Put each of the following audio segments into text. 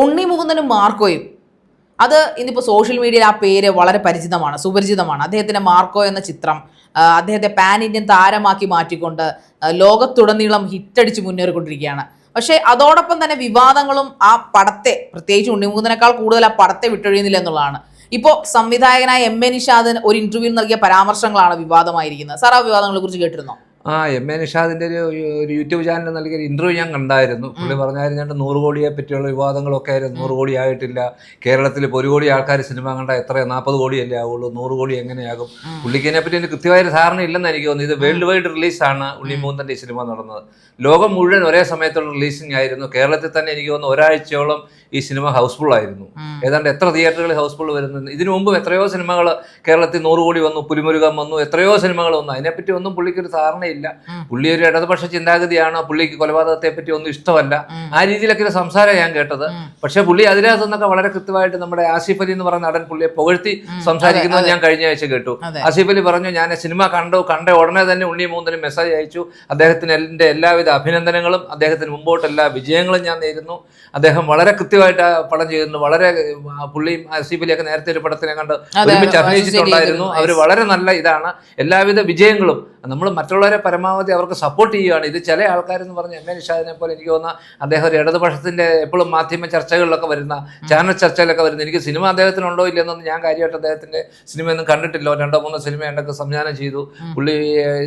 ഉണ്ണി മുകുന്ദനും മാർക്കോയും അത് ഇന്നിപ്പോൾ സോഷ്യൽ മീഡിയയിൽ ആ പേര് വളരെ പരിചിതമാണ്, സുപരിചിതമാണ്. അദ്ദേഹത്തിൻ്റെ മാർക്കോ എന്ന ചിത്രം അദ്ദേഹത്തെ പാൻ ഇന്ത്യൻ താരമാക്കി മാറ്റിക്കൊണ്ട് ലോകത്തുടനീളം ഹിറ്റടിച്ച് മുന്നേറിക്കൊണ്ടിരിക്കുകയാണ്. പക്ഷേ അതോടൊപ്പം തന്നെ വിവാദങ്ങളും ആ പടത്തെ, പ്രത്യേകിച്ച് ഉണ്ണിമുകുന്ദനേക്കാൾ കൂടുതൽ ആ പടത്തെ വിട്ടൊഴിയുന്നില്ല എന്നുള്ളതാണ്. ഇപ്പോൾ സംവിധായകനായ എം.എ. നിഷാദ് ഒരു ഇന്റർവ്യൂവിൽ നൽകിയ പരാമർശങ്ങളാണ് വിവാദമായിരിക്കുന്നത്. സാർ ആ വിവാദങ്ങളെ കുറിച്ച് കേട്ടിരുന്നോ? എം.എ. നിഷാദിൻ്റെ ഒരു യൂട്യൂബ് ചാനലിൽ നൽകിയ ഇന്റർവ്യൂ ഞാൻ കണ്ടായിരുന്നു. പുള്ളി പറഞ്ഞായിരുന്നു 100 കോടിയെ പറ്റിയുള്ള വിവാദങ്ങളൊക്കെ ആയിരുന്നു. 100 കോടി ആയിട്ടില്ല, കേരളത്തിൽ ഇപ്പോൾ 1 കോടി ആൾക്കാർ സിനിമ കണ്ട എത്ര 40 കോടിയല്ലേ ആവുള്ളൂ, 100 കോടി എങ്ങനെയാകും? പുള്ളിക്ക് ഇതിനെപ്പറ്റി എനിക്ക് കൃത്യമായൊരു ധാരണ ഇല്ലെന്ന് എനിക്ക് തോന്നുന്നു. ഇത് വേൾഡ് വൈഡ് റിലീസാണ് ഉണ്ണി മുകുന്ദൻ്റെ ഈ സിനിമ നടന്നത്. ലോകം മുഴുവൻ ഒരേ സമയത്തുള്ള റിലീസിംഗ് ആയിരുന്നു. കേരളത്തിൽ തന്നെ എനിക്ക് തോന്നുന്നു ഒരാഴ്ചയോളം ഈ സിനിമ ഹൗസ്ഫുൾ ആയിരുന്നു. ഏതാണ്ട് എത്ര തിയേറ്ററുകൾ ഹൗസ്ഫുൾ വരുന്നത്. ഇതിനു മുമ്പും എത്രയോ സിനിമകൾ കേരളത്തിൽ 100 കോടി വന്നു, പുലിമുരുകൻ വന്നു, എത്രയോ സിനിമകൾ വന്നു. അതിനെപ്പറ്റി ഒന്നും പുള്ളിക്കൊരു ധാരണയില്ല. പുള്ളി ഒരു ഇടതുപക്ഷ ചിന്താഗതിയാണ്, പുള്ളിക്ക് കൊലപാതകത്തെ പറ്റി ഒന്നും ഇഷ്ടമല്ല. ആ രീതിയിലൊക്കെ ഒരു സംസാരം ഞാൻ കേട്ടത്. പക്ഷെ പുള്ളി അതിനകത്തു നിന്നൊക്കെ വളരെ കൃത്യമായിട്ട് നമ്മുടെ ആസിഫ് അലി എന്ന് പറയുന്ന നടൻ പുള്ളിയെ പുകഴ്ത്തി സംസാരിക്കുന്നത് ഞാൻ കഴിഞ്ഞ ആഴ്ച കേട്ടു. ആസിഫ് അലി പറഞ്ഞു, ഞാൻ സിനിമ കണ്ട ഉടനെ തന്നെ ഉണ്ണി മുകുന്ദന് മെസ്സേജ് അയച്ചു. അദ്ദേഹത്തിന് എൻ്റെ എല്ലാവിധ അഭിനന്ദനങ്ങളും, അദ്ദേഹത്തിന് മുമ്പോട്ട് എല്ലാ വിജയങ്ങളും ഞാൻ നേരുന്നു. അദ്ദേഹം വളരെ കൃത്യമായിട്ട് ആ പടം ചെയ്തിട്ടുണ്ട്. വളരെ പുള്ളിയും ആസിഫ് അലിയൊക്കെ നേരത്തെ ഒരു പടത്തിനെ കണ്ട് ഒരുമിച്ച് അഭിനയിച്ചിട്ടുണ്ടായിരുന്നു. അവർ വളരെ നല്ല ഇതാണ്. എല്ലാവിധ വിജയങ്ങളും. നമ്മൾ മറ്റുള്ളവരെ പരമാവധി അവർക്ക് സപ്പോർട്ട് ചെയ്യുകയാണ്. ഇത് ചില ആൾക്കാരെന്ന് പറഞ്ഞ എം.എ. നിഷാദിനെ പോലെ എനിക്ക് തോന്നുന്ന അദ്ദേഹം ഒരു ഇടതുപക്ഷത്തിൻ്റെ എപ്പോഴും മാധ്യമ ചർച്ചകളിലൊക്കെ വരുന്ന, ചാനൽ ചർച്ചയിലൊക്കെ വരുന്ന, എനിക്ക് സിനിമ അദ്ദേഹത്തിനുണ്ടോ ഇല്ലെന്നൊന്നും ഞാൻ കാര്യമായിട്ട് അദ്ദേഹത്തിൻ്റെ സിനിമയൊന്നും കണ്ടിട്ടില്ല. 2-3 സിനിമ ഉണ്ടൊക്കെ സംവിധാനം ചെയ്തു. പുള്ളി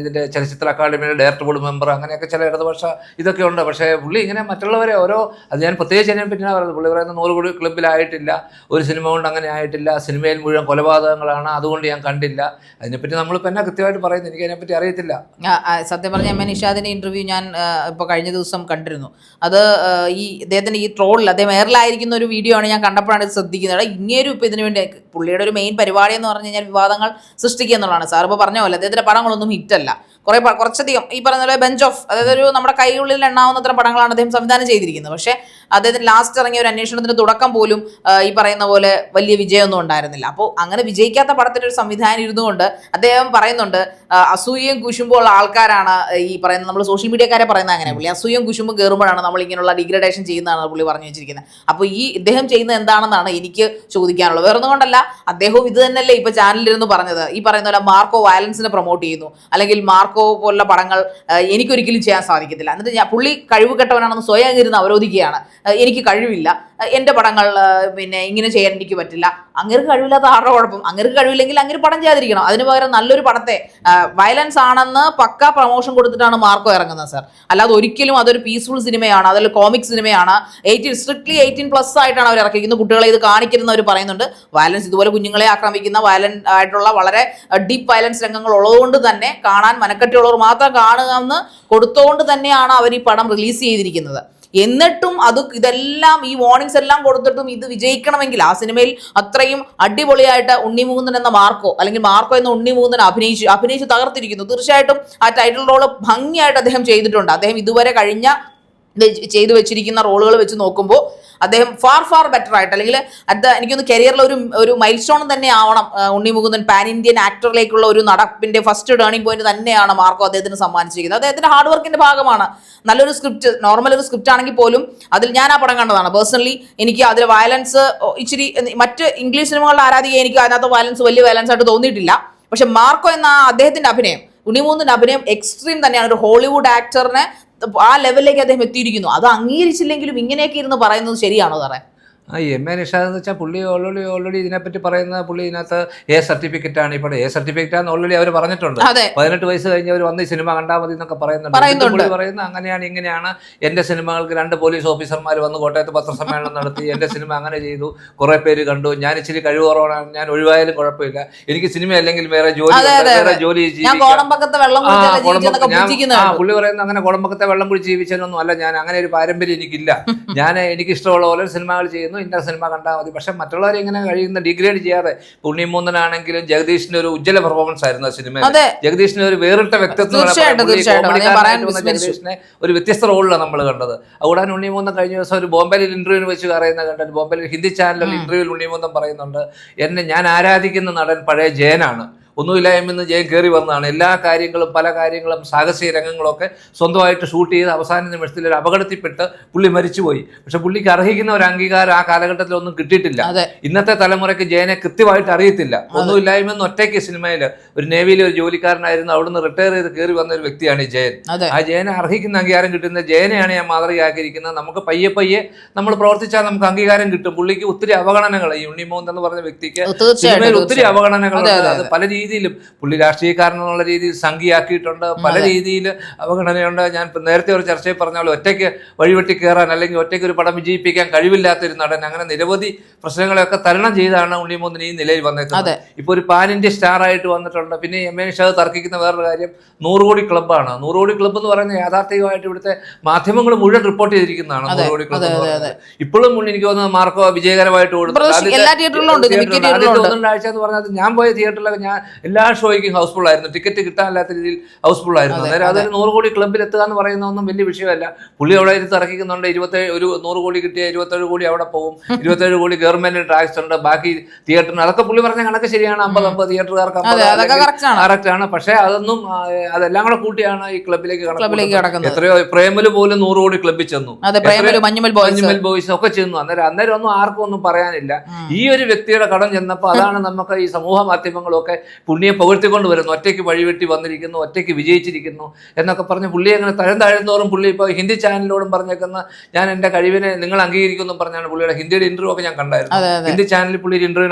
ഇതിൻ്റെ ചലച്ചിത്ര അക്കാദമിയുടെ ഡയറക്ടർ ബോർഡ് മെമ്പർ, അങ്ങനെയൊക്കെ ചില ഇടതുപക്ഷ ഇതൊക്കെ ഉണ്ട്. പക്ഷേ പുള്ളി ഇങ്ങനെ മറ്റുള്ളവരെ അത് ഞാൻ പ്രത്യേകിച്ച് അതിനെ പറ്റിയാണ് പറയുന്നത്. പുള്ളി പറയുന്നത് 100 കോടി ക്ലബ്ബിലായിട്ടില്ല, ഒരു സിനിമ കൊണ്ട് അങ്ങനെ ആയിട്ടില്ല, സിനിമയിൽ മുഴുവൻ കൊലപാതകങ്ങളാണ്, അതുകൊണ്ട് ഞാൻ കണ്ടില്ല. അതിനെപ്പറ്റി നമ്മളിപ്പോൾ എന്നാ കൃത്യമായിട്ട് പറയുന്നത്, എനിക്ക് അതിനെപ്പറ്റി അറിയത്തില്ല. സത്യം പറഞ്ഞ എം.എ. നിഷാദിന്റെ ഇന്റർവ്യൂ ഞാൻ ഇപ്പോൾ കഴിഞ്ഞ ദിവസം കണ്ടിരുന്നു. അത് ഈ അദ്ദേഹത്തിന്റെ ഈ ട്രോളിൽ അദ്ദേഹം എയറിലായിരിക്കുന്ന ഒരു വീഡിയോ ആണ് ഞാൻ കണ്ടപ്പോഴാണ് ഇത് ശ്രദ്ധിക്കുന്നത്. ഇങ്ങേരും ഇപ്പോൾ ഇതിനു വേണ്ടി പുള്ളിയുടെ ഒരു മെയിൻ പരിപാടി എന്ന് പറഞ്ഞു കഴിഞ്ഞാൽ വിവാദങ്ങൾ സൃഷ്ടിക്കുക എന്നുള്ളതാണ്. സാർ ഇപ്പോൾ പറഞ്ഞ പോലെ അദ്ദേഹത്തിന്റെ പടങ്ങളൊന്നും ഹിറ്റല്ല. കുറച്ചധികം ഈ പറയുന്ന പോലെ ബെഞ്ച് ഓഫ്, അതായത് ഒരു നമ്മുടെ കൈയുള്ളിൽ എണ്ണാവുന്നത്ര പടങ്ങളാണ് അദ്ദേഹം സംവിധാനം ചെയ്തിരിക്കുന്നത്. പക്ഷേ അദ്ദേഹത്തിന് ലാസ്റ്റ് ഇറങ്ങിയ ഒരു അന്വേഷണത്തിന്റെ തുടക്കം പോലും ഈ പറയുന്ന പോലെ വലിയ വിജയമൊന്നും ഉണ്ടായിരുന്നില്ല. അപ്പോൾ അങ്ങനെ വിജയിക്കാത്ത പടത്തിന്റെ ഒരു സംവിധാനം ഇരുന്നുകൊണ്ട് അദ്ദേഹം പറയുന്നുണ്ട്, അസൂയയും കുശുമ്പും ഉള്ള ആൾക്കാരാണ് ഈ പറയുന്നത്, നമ്മൾ സോഷ്യൽ മീഡിയക്കാരെ പറയുന്നത് അങ്ങനെ, പുള്ളി അസൂയയും കുശുമ്പും കയറുമ്പോഴാണ് നമ്മൾ ഇങ്ങനെയുള്ള ഡിഗ്രഡേഷൻ ചെയ്യുന്നതാണ് പുള്ളി പറഞ്ഞു വെച്ചിരിക്കുന്നത്. അപ്പോൾ ഈ ഇദ്ദേഹം ചെയ്യുന്നത് എന്താണെന്നാണ് എനിക്ക് ചോദിക്കാനുള്ളത്. വേറൊന്നും കൊണ്ടല്ല, അദ്ദേഹവും ഇത് തന്നെയല്ലേ ഇപ്പോൾ ചാനലിലിരുന്ന് പറഞ്ഞത്, ഈ പറയുന്ന പോലെ മാർക്കോ വയലൻസിനെ പ്രൊമോട്ട് ചെയ്യുന്നു, അല്ലെങ്കിൽ മാർക്കോ പോലുള്ള പടങ്ങൾ എനിക്കൊരിക്കലും ചെയ്യാൻ സാധിക്കത്തില്ല. എന്നിട്ട് പുള്ളി കഴിവ് കെട്ടവനാണെന്ന് സ്വയം ഇരുന്ന് അവരോധിക്കുകയാണ്, എനിക്ക് കഴിവില്ല, എൻ്റെ പടങ്ങൾ പിന്നെ ഇങ്ങനെ ചെയ്യാൻ എനിക്ക് പറ്റില്ല. അങ്ങനെ കഴിവില്ലാത്ത ആരുടെ കുഴപ്പം? അങ്ങനെ കഴിവില്ലെങ്കിൽ അങ്ങനെ പടം ചെയ്യാതിരിക്കണം. അതിന് പകരം നല്ലൊരു പടത്തെ, വയലൻസ് ആണെന്ന് പക്ക പ്രൊമോഷൻ കൊടുത്തിട്ടാണ് മാർക്കോ ഇറങ്ങുന്നത് സാർ. അല്ലാതെ ഒരിക്കലും അതൊരു പീസ്ഫുൾ സിനിമയാണ്, അതിൽ കോമിക് സിനിമയാണ്, സ്ട്രിക്ട്ലി 18+ ആയിട്ടാണ് അവർ ഇറക്കിയിരിക്കുന്നത്. കുട്ടികളെ ഇത് കാണിക്കരുതെന്ന് അവർ പറയുന്നുണ്ട്. വയലൻസ്, ഇതുപോലെ കുഞ്ഞുങ്ങളെ ആക്രമിക്കുന്ന വയലന്റ് ആയിട്ടുള്ള വളരെ ഡീപ്പ് വയലൻസ് രംഗങ്ങൾ ഉള്ളതുകൊണ്ട് തന്നെ കാണാൻ മനക്കട്ടിയുള്ളവർ മാത്രം കാണുക എന്ന് കൊടുത്തുകൊണ്ട് തന്നെയാണ് അവർ ഈ പടം റിലീസ് ചെയ്തിരിക്കുന്നത്. എന്നിട്ടും ഇതെല്ലാം ഈ വാർണിംഗ്സ് എല്ലാം കൊടുത്തിട്ടും ഇത് വിജയിക്കണമെങ്കിൽ ആ സിനിമയിൽ അത്രയും അടിപൊളിയായിട്ട് ഉണ്ണി മുകുന്ദൻ എന്ന മാർക്കോ, അല്ലെങ്കിൽ മാർക്കോ എന്ന ഉണ്ണി മുകുന്ദൻ അഭിനയിച്ച് തകർത്തിരിക്കുന്നു. തീർച്ചയായിട്ടും ആ ടൈറ്റിൽ റോള് ഭംഗിയായിട്ട് അദ്ദേഹം ചെയ്തിട്ടുണ്ട്. അദ്ദേഹം ഇതുവരെ ചെയ്തു വെച്ചിരിക്കുന്ന റോളുകൾ വെച്ച് നോക്കുമ്പോൾ അദ്ദേഹം ഫാർ ബെറ്റർ ആയിട്ട്, അല്ലെങ്കിൽ എനിക്കൊന്ന് കരിയറിൽ ഒരു മൈൽ സ്റ്റോൺ തന്നെ ആവണം ഉണ്ണി മുകുന്ദൻ. പാൻ ഇന്ത്യൻ ആക്ടറിലേക്കുള്ള ഒരു നടപ്പിന്റെ ഫസ്റ്റ് ടേണിംഗ് പോയിന്റ് തന്നെയാണ് മാർക്കോ അദ്ദേഹത്തിന് സമ്മാനിച്ചിരിക്കുന്നത്. അദ്ദേഹത്തിന്റെ ഹാർഡ് വർക്കിന്റെ ഭാഗമാണ്. നല്ലൊരു സ്ക്രിപ്റ്റ്, നോർമൽ ഒരു സ്ക്രിപ്റ്റ് ആണെങ്കിൽ പോലും അതിൽ ഞാൻ ആ പടം കണ്ടതാണ്. പേഴ്സണലി എനിക്ക് അതിൽ വയലൻസ് ഇച്ചിരി, മറ്റ് ഇംഗ്ലീഷ് സിനിമകളുടെ ആരാധിക എനിക്ക് അതിനകത്ത് വയലൻസ് വലിയ വയലൻസ് ആയിട്ട് തോന്നിയിട്ടില്ല. പക്ഷെ മാർക്കോ എന്ന അദ്ദേഹത്തിന്റെ അഭിനയം, ഉണ്ണി മുകുന്ദന്റെ അഭിനയം എക്സ്ട്രീം തന്നെയാണ്. ഒരു ഹോളിവുഡ് ആക്ടറിനെ ആ ലെവലിലേക്ക് അദ്ദേഹം എത്തിയിരിക്കുന്നു. അത് അംഗീകരിച്ചില്ലെങ്കിലും ഇങ്ങനെയൊക്കെ ഇരുന്ന് പറയുന്നത് ശരിയാണോ സാറേ? എം.എ. നിഷാദ് എന്ന് വെച്ചാൽ പുള്ളി ഓൾറെഡി ഇതിനെപ്പറ്റി പറയുന്ന, പുള്ളി ഇതിനകത്ത് സർട്ടിഫിക്കറ്റ് ആണ് ഇപ്പോൾ സർട്ടിഫിക്കറ്റ് ആണെന്ന് ഓൾറെഡി അവർ പറഞ്ഞിട്ടുണ്ട്. 18 വയസ്സ് കഴിഞ്ഞവർ വന്ന് ഈ സിനിമ കണ്ടാൽ മതി എന്നൊക്കെ പറയുന്നുണ്ട്. പുള്ളി പറയുന്നത് അങ്ങനെയാണ് ഇങ്ങനെയാണ്, എൻ്റെ സിനിമകൾക്ക് 2 പോലീസ് ഓഫീസർമാർ വന്ന് കോട്ടയത്ത് പത്രസമ്മേളനം നടത്തി, എൻ്റെ സിനിമ അങ്ങനെ ചെയ്തു, കുറേ പേര് കണ്ടു, ഞാൻ ഇച്ചിരി കഴിവ് കുറവാണ്, ഞാൻ ഒഴിവായാലും കുഴപ്പമില്ല, എനിക്ക് സിനിമ അല്ലെങ്കിൽ വേറെ ജോലി പുള്ളി പറയുന്നത് അങ്ങനെ കുളമ്പക്കത്തെ വെള്ളം കുടിച്ച് ജീവിച്ചതൊന്നും അല്ല, ഞാൻ അങ്ങനെ ഒരു പാരമ്പര്യം എനിക്കില്ല, എനിക്ക് ഇഷ്ടമുള്ള പോലെ സിനിമകൾ ചെയ്യുന്നു, ഇന്ന സിനിമ കണ്ടാൽ മതി. പക്ഷെ മറ്റുള്ളവരെ ഇങ്ങനെ കഴിയുന്ന ഡിഗ്രേഡ് ചെയ്യാതെ, ഉണ്ണി മുകുന്ദനാണെങ്കിലും ജഗദീഷിന്റെ ഒരു ഉജ്ജ്വല പെർഫോമൻസ് ആയിരുന്നു ആ സിനിമ. ജഗദീഷിന്റെ ഒരു വേറിട്ട വ്യക്തിത്വം, ജഗദീഷിനെ ഒരു വ്യത്യസ്ത റോളിലാണ് നമ്മൾ കണ്ടത്. അതുകൂടാതെ ഉണ്ണി മുകുന്ദൻ കഴിഞ്ഞ ദിവസം ഒരു ബോംബെയിൽ ഇന്റർവ്യൂവിന് വെച്ച് പറയുന്ന കണ്ടത്, ബോംബെയിൽ ഹിന്ദി ചാനലിൽ ഇന്റർവ്യൂവിൽ ഉണ്ണി മുകുന്ദൻ പറയുന്നുണ്ട്, ഞാൻ ആരാധിക്കുന്ന നടൻ പഴയ ജയനാണ്, ഒന്നുമില്ലായ്മ ജയൻ കയറി വന്നതാണ്. എല്ലാ കാര്യങ്ങളും പല കാര്യങ്ങളും സാഹസിക രംഗങ്ങളൊക്കെ സ്വന്തമായിട്ട് ഷൂട്ട് ചെയ്ത് അവസാന നിമിഷത്തിൽ ഒരു അപകടത്തിൽപ്പെട്ട് പുള്ളി മരിച്ചുപോയി. പക്ഷെ പുള്ളിക്ക് അർഹിക്കുന്ന ഒരു അംഗീകാരം ആ കാലഘട്ടത്തിലൊന്നും കിട്ടിയിട്ടില്ല. ഇന്നത്തെ തലമുറയ്ക്ക് ജയനെ കൃത്യമായിട്ട് അറിയത്തില്ല. ഒന്നുമില്ലായ്മ ഒറ്റയ്ക്ക് സിനിമയിൽ ഒരു നേവിയിലെ ഒരു ജോലിക്കാരനായിരുന്നു, അവിടുന്ന് റിട്ടയർ ചെയ്ത് കയറി വന്ന ഒരു വ്യക്തിയാണ് ഈ ജയൻ. ആ ജയനെ അർഹിക്കുന്ന അംഗീകാരം കിട്ടുന്ന ജയനെയാണ് ഞാൻ മാതൃകയാക്കിയിരിക്കുന്നത്. നമുക്ക് പയ്യെ പയ്യെ നമ്മൾ പ്രവർത്തിച്ചാൽ നമുക്ക് അംഗീകാരം കിട്ടും. പുള്ളിക്ക് ഒത്തിരി അവഗണനകൾ, ഈ ഉണ്ണിമോഹൻ എന്ന് പറഞ്ഞ വ്യക്തിക്ക് സിനിമയിൽ ഒത്തിരി അവഗണനകളുണ്ട്. അത് പല രീതിയിലും പുള്ളി രാഷ്ട്രീയക്കാരനെന്നുള്ള രീതിയിൽ സംഘിയാക്കിയിട്ടുണ്ട്, പല രീതിയിൽ അവഗണനയുണ്ട്. ഞാൻ നേരത്തെ ഒരു ചർച്ചയിൽ പറഞ്ഞ പോലെ ഒറ്റയ്ക്ക് വഴിവെട്ടി കയറാൻ അല്ലെങ്കിൽ ഒറ്റയ്ക്ക് ഒരു പടം വിജയിപ്പിക്കാൻ കഴിവില്ലാത്തൊരു നടൻ, അങ്ങനെ നിരവധി പ്രശ്നങ്ങളെയൊക്കെ തരണം ചെയ്താണ് ഉണ്ണിമോഹൻ ഈ നിലയിൽ വന്നേക്കുന്നത്. ഇപ്പൊ ഒരു പാൻ ഇന്ത്യ സ്റ്റാർ ആയിട്ട് വന്നിട്ടുണ്ട്. പിന്നെ എം എ നിഷാദ് തർക്കിക്കുന്ന വേറൊരു കാര്യം 100 കോടി ക്ലബ്ബാണ്. 100 കോടി ക്ലബ്ബ് എന്ന് പറയുന്നത് യാഥാർത്ഥികമായിട്ട് ഇവിടുത്തെ മാധ്യമങ്ങൾ മുഴുവൻ റിപ്പോർട്ട് ചെയ്തിരിക്കുന്നതാണ് 100 കോടി ക്ലബ്ബ് എന്ന് പറയുന്നത്. ഇപ്പോഴും എനിക്ക് തോന്നുന്നത് മാർക്കോ വിജയകരമായിട്ട് ഒന്നാഴ്ച എന്ന് പറഞ്ഞാൽ ഞാൻ പോയ തിയേറ്ററിലൊക്കെ ഞാൻ എല്ലാ ഷോയ്ക്കും ഹൗസ്ഫുൾ ആയിരുന്നു, ടിക്കറ്റ് കിട്ടാനില്ലാത്ത രീതിയിൽ ഹൗസ്ഫുൾ ആയിരുന്നു. അന്നേരം അതൊരു 100 കോടി ക്ലബ്ബിൽ എത്തുക എന്ന് പറയുന്ന ഒന്നും വലിയ വിഷയമല്ല. പുള്ളി അവിടെ ഇരുന്ന് ഇറക്കിക്കുന്നുണ്ട്. 100 കോടി കിട്ടിയ 27 കോടി അവിടെ പോകും, 27 കോടി ഗവൺമെന്റിന് ടാക്സ് ഉണ്ട്, ബാക്കി തിയേറ്ററിന്. അതൊക്കെ പുള്ളി പറഞ്ഞ കണക്ക് ശരിയാണ്. 50 തിയേറ്ററുകാർക്ക് കറക്റ്റ് ആണ്. പക്ഷെ അതെല്ലാം കൂടെ കൂട്ടിയാണ് ഈ ക്ലബിലേക്ക് കടക്കുന്നത്. എത്രയോ പ്രേമല് പോലും 100 കോടി ക്ലബ്ബിൽ ചെന്നു, മഞ്ഞുമൽ ബോയ്സ് ഒക്കെ ചെന്നു. അന്നേരം ഒന്നും ആർക്കും ഒന്നും പറയാനില്ല. ഈ ഒരു വ്യക്തിയുടെ കടം ചെന്നപ്പോൾ അതാണ് നമുക്ക് ഈ സമൂഹ മാധ്യമങ്ങളൊക്കെ പുള്ളിയെ പുകഴ്ത്തിക്കൊണ്ട് വരുന്നു. ഒറ്റയ്ക്ക് വഴിവെട്ടി വന്നിരിക്കുന്നു, ഒറ്റയ്ക്ക് വിജയിച്ചിരിക്കുന്നു എന്നൊക്കെ പറഞ്ഞ് പുള്ളിയെ അങ്ങനെ തരം താഴ്ന്നോറും പുള്ളി ഇപ്പോൾ ഹിന്ദി ചാനലിനോടും പറഞ്ഞേക്കുന്ന ഞാൻ എൻ്റെ കഴിവിനെ നിങ്ങൾ അംഗീകരിക്കുമെന്നും പറഞ്ഞാണ് പുള്ളിയുടെ ഹിന്ദിയുടെ ഇന്റർവ്യൂ ഒക്കെ ഞാൻ കണ്ടായിരുന്നു. ഹിന്ദി ചാനലിൽ പുള്ളി ഇന്റർവ്യൂ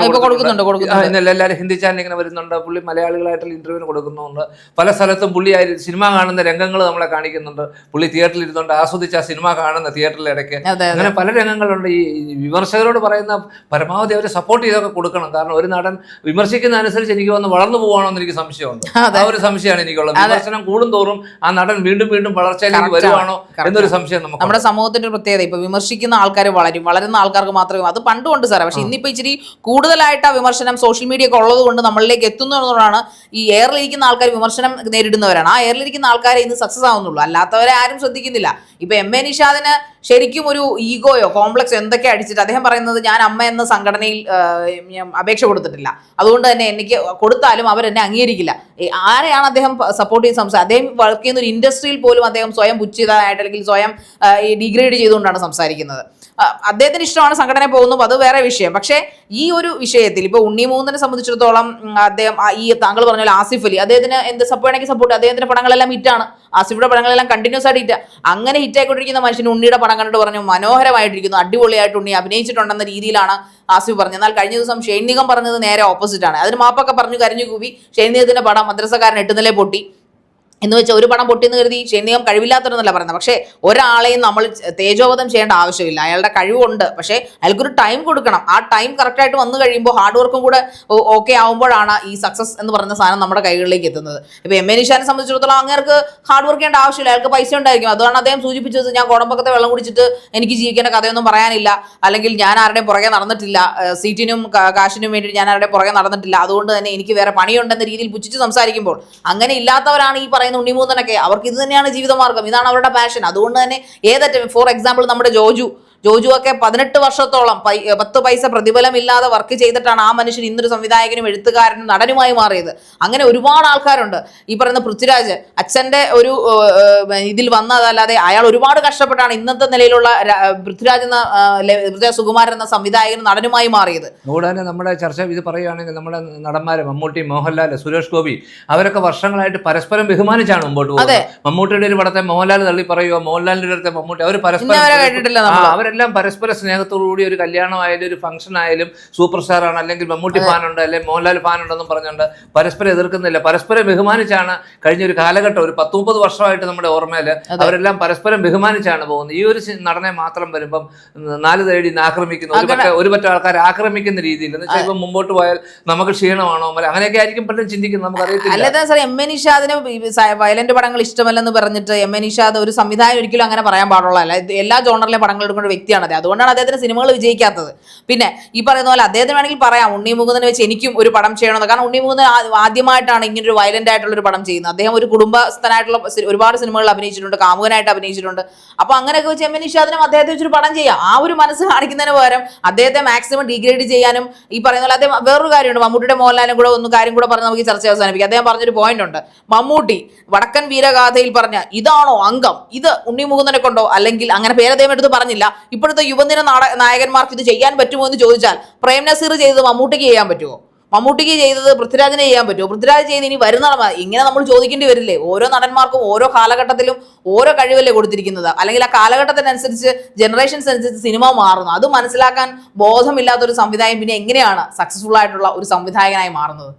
എല്ലാവരും ഹിന്ദി ചാനൽ ഇങ്ങനെ വരുന്നുണ്ട്. പുള്ളി മലയാളികളായിട്ടുള്ള ഇന്റർവ്യൂവിന് കൊടുക്കുന്നുണ്ട്. പല സ്ഥലത്തും പുള്ളി സിനിമ കാണുന്ന രംഗങ്ങൾ നമ്മളെ കാണിക്കുന്നുണ്ട്. പുള്ളി തിയേറ്ററിൽ ഇരുന്നുകൊണ്ട് ആസ്വദിച്ച് ആ സിനിമ കാണുന്ന തിയേറ്ററിലെ ഇടയ്ക്ക് അങ്ങനെ പല രംഗങ്ങളുണ്ട്. ഈ വിമർശകരോട് പറയുന്ന പരമാവധി അവരെ സപ്പോർട്ട് ചെയ്തൊക്കെ കൊടുക്കണം. കാരണം ഒരു നടൻ വിമർശിക്കുന്ന അനുസരിച്ച് എനിക്ക് വന്ന് വളർന്നു പോകണോ എന്ന് എനിക്ക് സംശയമുണ്ട്. ആ ഒരു സംശയമാണ് എനിക്കുള്ളത്. വിമർശനം കൂടുന്തോറും ആ നടൻ വീണ്ടും വീണ്ടും വളർച്ചയിലേക്ക് വരുവാണോ എന്നൊരു സംശയം നമുക്ക്. നമ്മുടെ സമൂഹത്തിന്റെ പ്രത്യേകത ഇപ്പൊ വിമർശിക്കുന്ന ആൾക്കാർ വളരുന്ന ആൾക്കാർക്ക് മാത്രമേ, അത് പണ്ടുകൊണ്ട് സാറേ, പക്ഷെ ഇന്നിപ്പോ ഇച്ചിരി കൂടുതലായിട്ട് ആ വിമർശനം സോഷ്യൽ മീഡിയ ഒക്കെ ഉള്ളത് കൊണ്ട് നമ്മളിലേക്ക് എത്തുന്നു എന്നതാണ്. ഈ എയറിലിരിക്കുന്ന ആൾക്കാർ വിമർശനം നേരിടുന്നവരാണ്. ആ എയറിലിരിക്കുന്ന ആൾക്കാരെ ഇന്ന് സക്സസ് ആവുന്നുള്ളൂ, അല്ലാത്തവരെ ആരും ശ്രദ്ധിക്കുന്നില്ല. ഇപ്പൊ എം എ നിഷാദിന് ശരിക്കും ഒരു ഈഗോയോ കോംപ്ലക്സോ എന്തൊക്കെ അടിച്ചിട്ട് അദ്ദേഹം പറയുന്നത് ഞാൻ അമ്മ എന്ന സംഘടനയിൽ അപേക്ഷ കൊടുത്തിട്ടില്ല, അതുകൊണ്ട് തന്നെ എനിക്ക് കൊടുത്താലും അവരെന്നെ അംഗീകരിക്കില്ല. ആരെയാണ് അദ്ദേഹം സപ്പോർട്ട് ചെയ്ത് സംസാരിച്ചത്? അദ്ദേഹം വർക്ക് ചെയ്യുന്ന ഒരു ഇൻഡസ്ട്രിയിൽ പോലും അദ്ദേഹം സ്വയം പുച്ഛിതമായിട്ട് അല്ലെങ്കിൽ സ്വയം ഡിഗ്രേഡ് ചെയ്തുകൊണ്ടാണ് സംസാരിക്കുന്നത്. അദ്ദേഹത്തിന് ഇഷ്ടമാണ് സംഘടന പോകുന്നു, അത് വേറെ വിഷയം. പക്ഷേ ഈ ഒരു വിഷയത്തിൽ ഇപ്പൊ ഉണ്ണിമൂന്നിനെ സംബന്ധിച്ചിടത്തോളം അദ്ദേഹം ഈ താങ്കൾ പറഞ്ഞ പോലെ ആസിഫ് അലി അദ്ദേഹത്തിന് എന്ത് സപ്പോർട്ട് സപ്പോർട്ട്, അദ്ദേഹത്തിന്റെ പടങ്ങളെല്ലാം ഹിറ്റാണ്, ആസിഫിയുടെ പടങ്ങളെല്ലാം കണ്ടിന്യൂസ് ആയിട്ട് ഹിറ്റ്. അങ്ങനെ ഹിറ്റായിക്കൊണ്ടിരിക്കുന്ന മനുഷ്യന് ഉണ്ണിയുടെ പടം കണ്ടിട്ട് പറഞ്ഞു മനോഹരമായിട്ടിരിക്കുന്നു, അടിപൊളിയായിട്ട് ഉണ്ണി അഭിനയിച്ചിട്ടുണ്ടെന്ന രീതിയിലാണ് ആസിഫ് പറഞ്ഞു. എന്നാൽ കഴിഞ്ഞ ദിവസം ഷെയ്ൻ നിഗം പറഞ്ഞത് നേരെ ഓപ്പോസിറ്റ് ആണ്. അതിന് മാപ്പൊക്കെ പറഞ്ഞു കരഞ്ഞു കൂവി. ഷെയ്ൻ നിഗത്തിന്റെ പടം മദ്രസക്കാരൻ 8 നില പൊട്ടി എന്ന് വെച്ചാൽ ഒരു പടം പൊട്ടിയെന്ന് കരുതി ഷെയ്ൻ നിഗം കഴിവില്ലാത്തവരെന്നല്ല പറയുന്നത്. പക്ഷേ ഒരാളെയും നമ്മൾ തേജോവധം ചെയ്യേണ്ട ആവശ്യമില്ല. അയാളുടെ കഴിവുണ്ട്, പക്ഷേ അയാൾക്കൊരു ടൈം കൊടുക്കണം. ആ ടൈം കറക്റ്റായിട്ട് വന്നു കഴിയുമ്പോൾ ഹാർഡ് വർക്കും കൂടെ ഓക്കെ ആകുമ്പോഴാണ് ഈ സക്സസ് എന്ന് പറയുന്ന സാധനം നമ്മുടെ കൈകളിലേക്ക് എത്തുന്നത്. ഇപ്പോൾ എം എ നിഷാദിനെ സംബന്ധിച്ചിടത്തോളം അങ്ങേർക്ക് ഹാർഡ് വർക്ക് ചെയ്യേണ്ട ആവശ്യമില്ല, അയാൾക്ക് പൈസ ഉണ്ടായിരിക്കും. അതാണ് അദ്ദേഹം സൂചിപ്പിച്ചത്, ഞാൻ കോടമ്പക്കത്തെ വെള്ളം കുടിച്ചിട്ട് എനിക്ക് ജീവിക്കേണ്ട കഥയൊന്നും പറയാനില്ല, അല്ലെങ്കിൽ ഞാൻ ആരുടെയും പുറകെ നടന്നിട്ടില്ല, സീറ്റിനും കാശിനും വേണ്ടി ഞാൻ ആരുടെയും പുറകെ നടന്നിട്ടില്ല, അതുകൊണ്ട് തന്നെ എനിക്ക് വേറെ പണിയുണ്ടെന്ന രീതിയിൽ പുച്ഛിച്ച് സംസാരിക്കുമ്പോൾ അങ്ങനെ ഇല്ലാത്തവരാണ് ഈ പറയുന്ന ഉണ്ണിമൂന്നനൊക്കെ. അവർക്ക് ഇത് തന്നെയാണ് ജീവിതമാർഗം, ഇതാണ് അവരുടെ പാഷൻ. അതുകൊണ്ട് തന്നെ ഏതറ്റം, ഫോർ എക്സാമ്പിൾ നമ്മുടെ ജോജു ഒക്കെ 18 വർഷത്തോളം 10 പൈസ പ്രതിഫലമില്ലാതെ വർക്ക് ചെയ്തിട്ടാണ് ആ മനുഷ്യൻ ഇന്നൊരു സംവിധായകനും എഴുത്തുകാരനും നടനുമായി മാറിയത്. അങ്ങനെ ഒരുപാട് ആൾക്കാരുണ്ട്. ഈ പറയുന്ന പൃഥ്വിരാജ് അച്ഛൻ്റെ ഒരു ഇതിൽ വന്നതല്ലാതെ അയാൾ ഒരുപാട് കഷ്ടപ്പെട്ടാണ് ഇന്നത്തെ നിലയിലുള്ള പൃഥ്വിരാജ് സുകുമാരൻ എന്ന സംവിധായകനും നടനുമായി മാറിയത്. അതുകൊണ്ട് നമ്മുടെ ചർച്ച ഇത് പറയുകയാണെങ്കിൽ നമ്മുടെ നടന്മാര് മമ്മൂട്ടി, മോഹൻലാൽ, സുരേഷ് ഗോപി അവരൊക്കെ വർഷങ്ങളായിട്ട് പരസ്പരം ബഹുമാനിച്ചാണ് മുമ്പോട്ട് പോകുന്നത്. മമ്മൂട്ടിയുടെ ഒരു പടത്തെ മോഹൻലാൽ തള്ളി പറയുക, മോഹൻലാലിന്റെ അടുത്തെ മമ്മൂട്ടി, അവർ പരസ്പരം എല്ലാം പരസ്പര സ്നേഹത്തോടുകൂടി ഒരു കല്യാണം ആയാലും ഒരു ഫംഗ്ഷൻ ആയാലും സൂപ്പർ സ്റ്റാർ ആണ്, അല്ലെങ്കിൽ മമ്മൂട്ടി ഫാൻ ഉണ്ട്, അല്ലെങ്കിൽ മോഹൻലാൽ ഫാൻ ഉണ്ടെന്നും പറഞ്ഞുകൊണ്ട് പരസ്പരം എതിർക്കുന്നില്ല, പരസ്പരം ബഹുമാനിച്ചാണ് കഴിഞ്ഞ ഒരു കാലഘട്ടം, ഒരു 10-30 വർഷമായിട്ട് നമ്മുടെ ഓർമ്മയില് അവരെല്ലാം പരസ്പരം ബഹുമാനിച്ചാണ് പോകുന്നത്. ഈ ഒരു നടനെ മാത്രം വരുമ്പം 4 തേടി ആക്രമിക്കുന്ന ഒരുപറ്റ ആൾക്കാർ ആക്രമിക്കുന്ന രീതിയിൽ എന്ന് വെച്ചാൽ ഇപ്പം മുമ്പോട്ട് പോയാൽ നമുക്ക് ക്ഷീണമാണോ അങ്ങനെയൊക്കെ ആയിരിക്കും പലരും ചിന്തിക്കുന്നത്, നമുക്കറിയത്തില്ല. അല്ലാതെ സാർ എം എ നിഷാദിന് വയലന്റ് പടങ്ങൾ ഇഷ്ടമല്ലെന്ന് പറഞ്ഞിട്ട് എം എ നിഷാദ് ഒരു സംവിധായകൻ ഒരിക്കലും അങ്ങനെ പറയാൻ പാടുള്ളതല്ല. എല്ലാ ജോണറിലെ പടങ്ങൾ എടുക്കുന്ന വ്യക്തിയാണ് അദ്ദേഹം. അതുകൊണ്ടാണ് അദ്ദേഹത്തിന് സിനിമകൾ വിജയിക്കാത്തത്. പിന്നെ ഈ പറയുന്ന പോലെ അദ്ദേഹത്തിന് വേണമെങ്കിൽ പറയാം ഉണ്ണി മുകുന്ദനെ വെച്ച് എനിക്കും ഒരു പടം ചെയ്യണമെന്ന്. കാരണം ഉണ്ണി മുകുന്ദൻ ആദ്യമായിട്ടാണ് ഇങ്ങനൊരു വയലന്റ് ആയിട്ടുള്ള ഒരു പടം ചെയ്യുന്നത്. അദ്ദേഹം ഒരു കുടുംബസ്ഥനായിട്ടുള്ള ഒരുപാട് സിനിമകളിൽ അഭിനയിച്ചിട്ടുണ്ട്, കാമുകനായിട്ട് അഭിനയിച്ചിട്ടുണ്ട്. അപ്പൊ അങ്ങനെയൊക്കെ വെച്ച് എം എൻ നിഷാദിനും അദ്ദേഹത്തെ വെച്ചൊരു പടം ചെയ്യാം. ആ ഒരു മനസ്സ് കാണിക്കുന്നതിന് പകരം അദ്ദേഹത്തെ മാക്സിമം ഡീഗ്രേഡ് ചെയ്യാനും ഈ പറയുന്ന പോലെ അദ്ദേഹം വേറൊരു കാര്യമുണ്ട്, മമ്മൂട്ടിയുടെ മോഹൻലാലും കൂടെ ഒന്ന് കാര്യം കൂടെ പറഞ്ഞ് നമുക്ക് ഈ ചർച്ച അവസാനിപ്പിക്കാം. അദ്ദേഹം പറഞ്ഞൊരു പോയിന്റ് ഉണ്ട്, മമ്മൂട്ടി വടക്കൻ വീരഗാഥയിൽ പറഞ്ഞ ഇതാണോ അംഗം, ഇത് ഉണ്ണി മുകുന്ദനെ കൊണ്ടോ, അല്ലെങ്കിൽ അങ്ങനെ പേര് അദ്ദേഹം എടുത്ത് പറഞ്ഞില്ല, ഇപ്പോഴത്തെ യുവദിന നായകന്മാർക്ക് ഇത് ചെയ്യാൻ പറ്റുമോ എന്ന് ചോദിച്ചാൽ പ്രേം നസീർ ചെയ്തത് മമ്മൂട്ടിക്ക് ചെയ്യാൻ പറ്റുമോ, മമ്മൂട്ടിക്ക് ചെയ്തത് പൃഥ്വിരാജിനെ ചെയ്യാൻ പറ്റുമോ, പൃഥ്വിരാജ് ചെയ്ത് ഇനി വരുന്ന ഇങ്ങനെ നമ്മൾ ചോദിക്കേണ്ടി വരില്ലേ? ഓരോ നടന്മാർക്കും ഓരോ കാലഘട്ടത്തിലും ഓരോ കഴിവല്ലേ കൊടുത്തിരിക്കുന്നത്, അല്ലെങ്കിൽ ആ കാലഘട്ടത്തിനനുസരിച്ച് ജനറേഷൻസ് അനുസരിച്ച് സിനിമ മാറുന്നു. അത് മനസ്സിലാക്കാൻ ബോധമില്ലാത്തൊരു സംവിധായകൻ പിന്നെ എങ്ങനെയാണ് സക്സസ്ഫുൾ ആയിട്ടുള്ള ഒരു സംവിധായകനായി മാറുന്നത്?